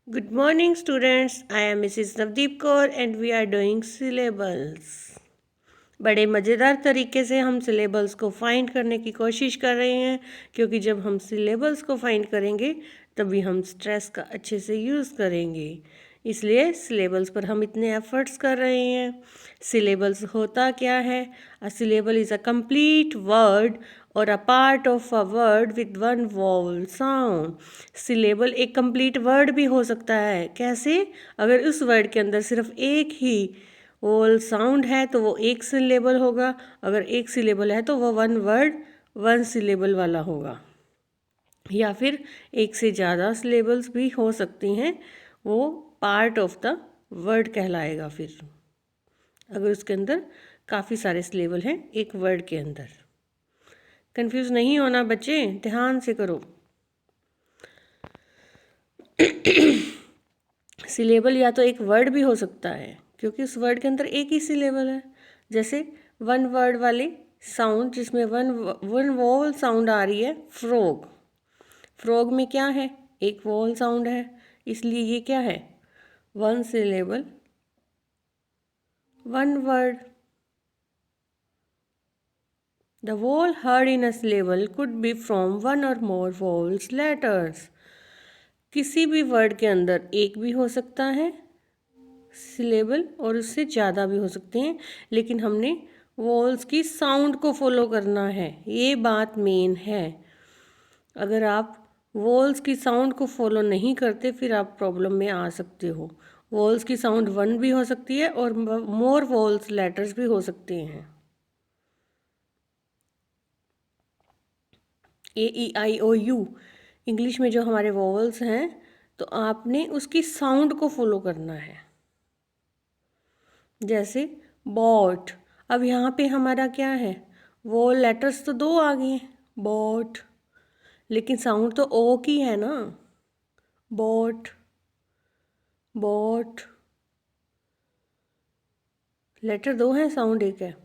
Good morning, students. I am Mrs. Navdeep Kaur and we are doing syllables. बड़े मज़ेदार तरीके से हम सिलेबल्स को फाइंड करने की कोशिश कर रहे हैं क्योंकि जब हम सिलेबल्स को फाइंड करेंगे तभी हम स्ट्रेस का अच्छे से यूज़ करेंगे। इसलिए सिलेबल्स पर हम इतने एफर्ट्स कर रहे हैं। सिलेबल्स होता क्या है? A syllable is a complete word और a part of a word with one vowel sound. Syllable एक कंप्लीट वर्ड भी हो सकता है। कैसे? अगर उस वर्ड के अंदर सिर्फ एक ही वोवल साउंड है तो वो एक सिलेबल होगा, अगर एक सिलेबल है तो वो वन वर्ड वन सिलेबल वाला होगा। या फिर एक से ज़्यादा सिलेबल्स भी हो सकती हैं, वो पार्ट ऑफ द वर्ड कहलाएगा। फिर अगर उसके अंदर काफ़ी सारे सिलेबल हैं एक वर्ड के अंदर। कंफ्यूज नहीं होना बच्चे, ध्यान से करो। सिलेबल या तो एक वर्ड भी हो सकता है क्योंकि उस वर्ड के अंदर एक ही सिलेबल है। जैसे वन वर्ड वाले साउंड जिसमें वन वन वोवल साउंड आ रही है, फ्रॉग। फ्रॉग में क्या है? एक वोवल साउंड है, इसलिए ये क्या है? One syllable one word. The vowel heard in a syllable could be from one or more vowels letters. किसी भी वर्ड के अंदर एक भी हो सकता है सिलेबल और उससे ज़्यादा भी हो सकते हैं, लेकिन हमने वॉल्स की साउंड को फॉलो करना है, ये बात मेन है। अगर आप वॉल्स की साउंड को फॉलो नहीं करते फिर आप प्रॉब्लम में आ सकते हो। वॉल्स की साउंड वन भी हो सकती है और मोर वॉल्स लेटर्स भी हो सकते हैं। A E I O U English में जो हमारे वॉवल्स हैं, तो आपने उसकी साउंड को फॉलो करना है। जैसे बॉट, अब यहाँ पे हमारा क्या है? वो लेटर्स तो दो आ गए हैं, बॉट, लेकिन साउंड तो ओ की है ना। बॉट बॉट, लेटर दो है, साउंड एक है।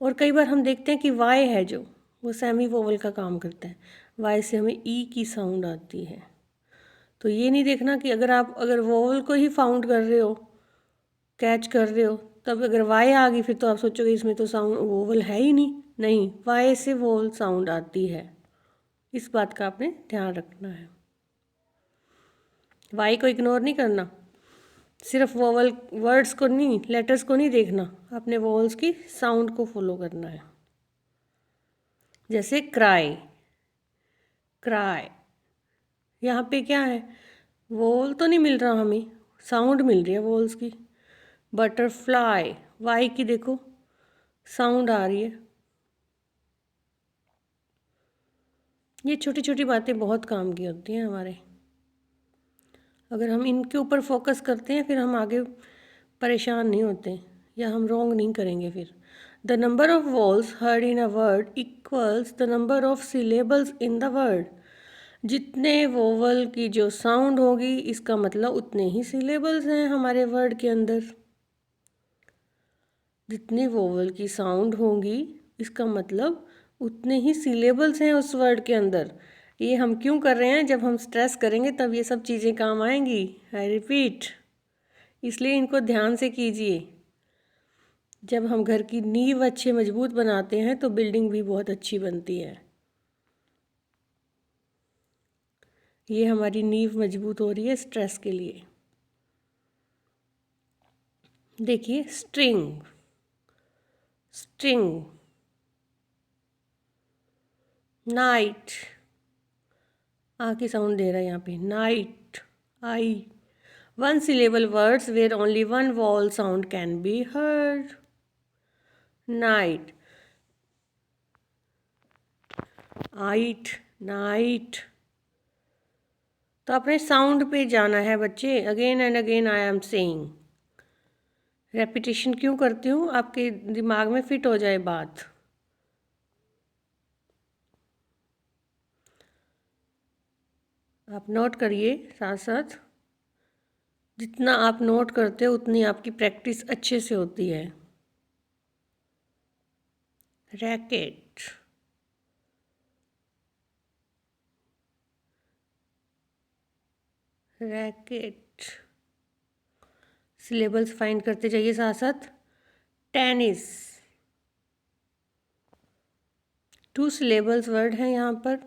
और कई बार हम देखते हैं कि वाई है जो, वो सेमी वोवल का काम करता है। वाई से हमें ई की साउंड आती है। तो ये नहीं देखना कि अगर वोवल को ही फाउंड कर रहे हो, कैच कर रहे हो, तब अगर वाई आ गई फिर तो आप सोचोगे इसमें तो साउंड वोवल है ही नहीं। नहीं, वाई से वोवल साउंड आती है, इस बात का आपने ध्यान रखना है। वाई को इग्नोर नहीं करना, सिर्फ वोवल वर्ड्स को नहीं, लेटर्स को नहीं देखना, अपने वोवल्स की साउंड को फॉलो करना है। जैसे क्राई, क्राई, यहाँ पे क्या है? वोवल तो नहीं मिल रहा हमें, साउंड मिल रही है वोवल्स की। बटरफ्लाई, वाई की देखो साउंड आ रही है। ये छोटी छोटी बातें बहुत काम की होती हैं हमारे। अगर हम इनके ऊपर फोकस करते हैं फिर हम आगे परेशान नहीं होते या हम रॉन्ग नहीं करेंगे फिर। The number of walls heard in a word equals the number of syllables in the word. जितने वोवल की जो साउंड होगी इसका मतलब उतने ही सिलेबल्स हैं हमारे वर्ड के अंदर। जितनी वोवल की साउंड होगी इसका मतलब उतने ही सिलेबल्स हैं उस वर्ड के अंदर। ये हम क्यों कर रहे हैं? जब हम स्ट्रेस करेंगे तब ये सब चीज़ें काम आएंगी। आई रिपीट, इसलिए इनको ध्यान से कीजिए। जब हम घर की नींव अच्छे मजबूत बनाते हैं तो बिल्डिंग भी बहुत अच्छी बनती है। ये हमारी नींव मजबूत हो रही है स्ट्रेस के लिए। देखिए स्ट्रिंग, स्ट्रिंग, नाइट, आ की साउंड दे रहा है यहाँ पे, night, I. One syllable words where only one vowel sound can be heard. Night, night, night। तो अपने साउंड पे जाना है बच्चे। Again and again I am saying, repetition क्यों करती हूँ? आपके दिमाग में फिट हो जाए बात। आप नोट करिए साथ साथ। जितना आप नोट करते हो उतनी आपकी प्रैक्टिस अच्छे से होती है। Racket, racket. सिलेबल्स फाइंड करते जाइए साथ साथ। टेनिस, 2 सिलेबल्स वर्ड हैं यहाँ पर,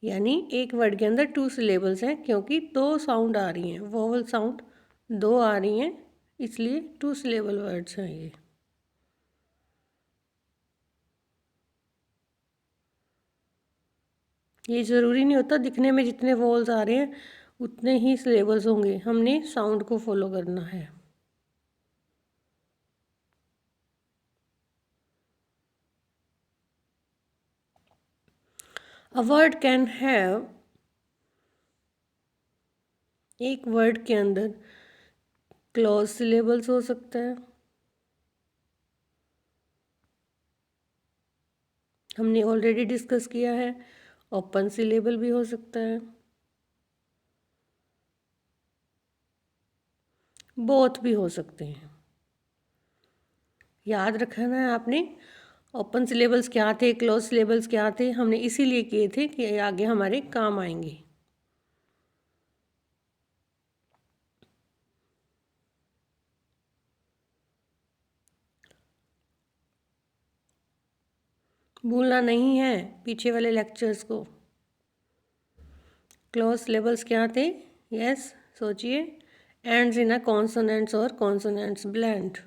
यानी एक वर्ड के अंदर 2 सिलेबल्स हैं, क्योंकि 2 साउंड आ रही हैं, वोवल साउंड 2 आ रही हैं, इसलिए 2 सिलेबल वर्ड्स हैं ये। ये ज़रूरी नहीं होता दिखने में जितने वोवल्स आ रहे हैं उतने ही सिलेबल्स होंगे, हमने साउंड को फॉलो करना है। अ वर्ड कैन हैव, एक वर्ड के अंदर क्लोज सिलेबल्स हो सकता है, हमने ऑलरेडी डिस्कस किया है। ओपन सिलेबल भी हो सकता है, बोथ भी हो सकते हैं। याद रखना है आपने, ओपन सिलेबल्स क्या थे, क्लोज सिलेबल्स क्या थे, हमने इसीलिए किए थे कि आगे हमारे काम आएंगे। भूलना नहीं है पीछे वाले लेक्चर्स को। क्लोज सिलेबल्स क्या थे? यस, सोचिए। एंड्स इन अ कॉन्सोनेंट्स और कॉन्सोनेंट्स ब्लेंड।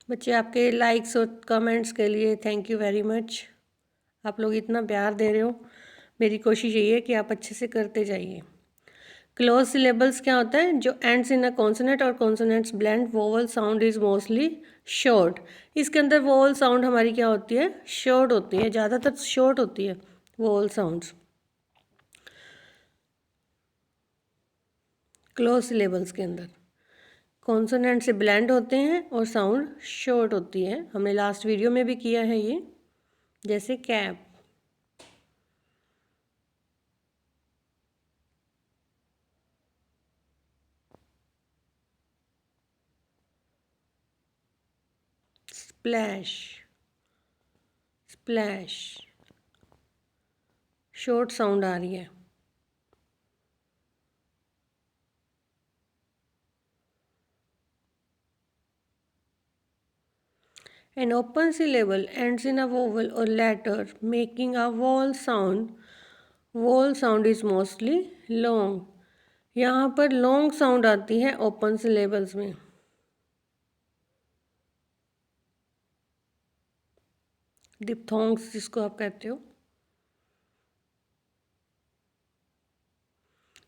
बच्चे, आपके लाइक्स और कमेंट्स के लिए थैंक यू वेरी मच। आप लोग इतना प्यार दे रहे हो, मेरी कोशिश यही है कि आप अच्छे से करते जाइए। क्लोज सिलेबल्स क्या होता है? जो एंड्स इन अ कॉन्सोनेंट और consonants blend, vowel sound is mostly short. इसके अंदर वोवल साउंड हमारी क्या होती है? शॉर्ट होती है, ज़्यादातर शॉर्ट होती है वोवल साउंड्स क्लोज सिलेबल्स के अंदर। कॉन्सोनेंट से ब्लेंड होते हैं और साउंड शॉर्ट होती है, हमने लास्ट वीडियो में भी किया है ये। जैसे cap, splash, splash, short sound आ रही है। An open syllable ends in a vowel or letter, making a vowel sound. Vowel sound is mostly long. यहाँ पर लॉन्ग साउंड आती है ओपन सिलेबल्स में। डिप्थोंग्स जिसको आप कहते हो।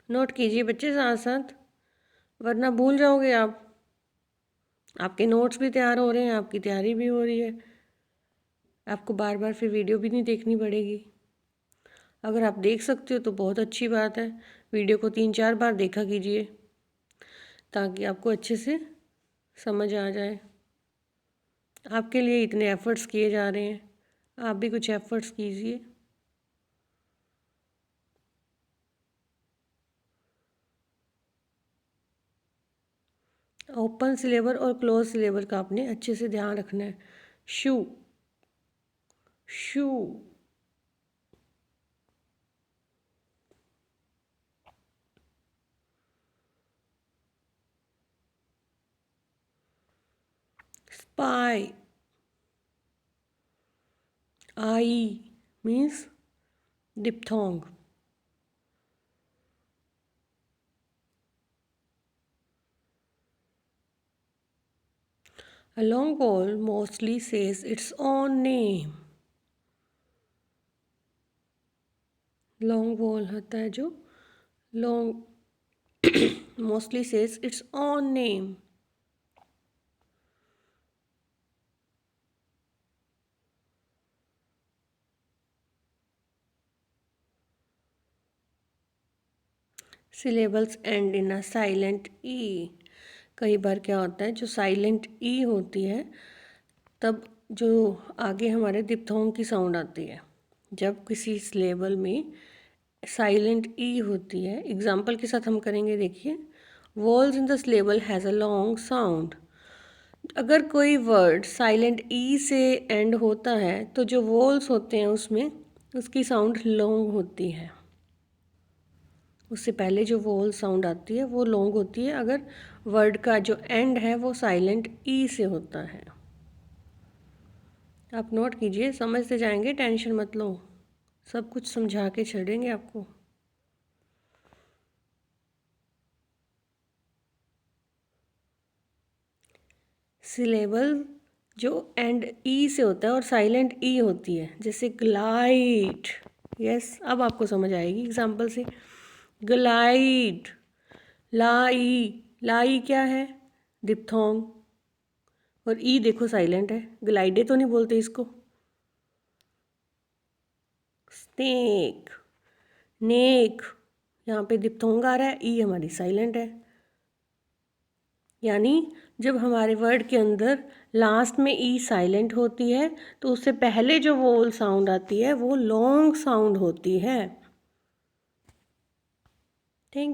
नोट कीजिए बच्चे साथ साथ, वरना भूल जाओगे आप। आपके नोट्स भी तैयार हो रहे हैं, आपकी तैयारी भी हो रही है, आपको बार बार फिर वीडियो भी नहीं देखनी पड़ेगी। अगर आप देख सकते हो तो बहुत अच्छी बात है, वीडियो को 3-4 बार देखा कीजिए ताकि आपको अच्छे से समझ आ जाए। आपके लिए इतने एफ़र्ट्स किए जा रहे हैं, आप भी कुछ एफ़र्ट्स कीजिए। ओपन सिलेबल और क्लोज सिलेबल का आपने अच्छे से ध्यान रखना है। Shoe, shoe, spy, I means diphthong. A long vowel mostly says its own name. Long vowel होता है जो long mostly says its own name. Syllables end in a silent E. कई बार क्या होता है, जो साइलेंट ई होती है तब जो आगे हमारे दिप्थोंग की साउंड आती है। जब किसी सिलेबल में साइलेंट ई होती है, एग्जाम्पल के साथ हम करेंगे, देखिए। Walls in the syllable has a long sound. अगर कोई वर्ड साइलेंट ई से एंड होता है तो जो वोल्स होते हैं उसमें उसकी साउंड लॉन्ग होती है। उससे पहले जो वोल साउंड आती है वो लॉन्ग होती है अगर वर्ड का जो एंड है वो साइलेंट ई से होता है। आप नोट कीजिए, समझते जाएंगे, टेंशन मत लो, सब कुछ समझा के छोड़ेंगे आपको। सिलेबल जो एंड ई से होता है और साइलेंट ई होती है, जैसे ग्लाइड। यस, अब आपको समझ आएगी एग्जाम्पल से। ग्लाइड, लाई, लाई क्या है? डिप्थोंग। और ई देखो साइलेंट है, ग्लाइडे तो नहीं बोलते इसको। स्नेक, नेक, यहाँ पे डिप्थोंग आ रहा है, ई हमारी साइलेंट है। यानी जब हमारे वर्ड के अंदर लास्ट में ई साइलेंट होती है तो उससे पहले जो वोल साउंड आती है वो लॉन्ग साउंड होती है।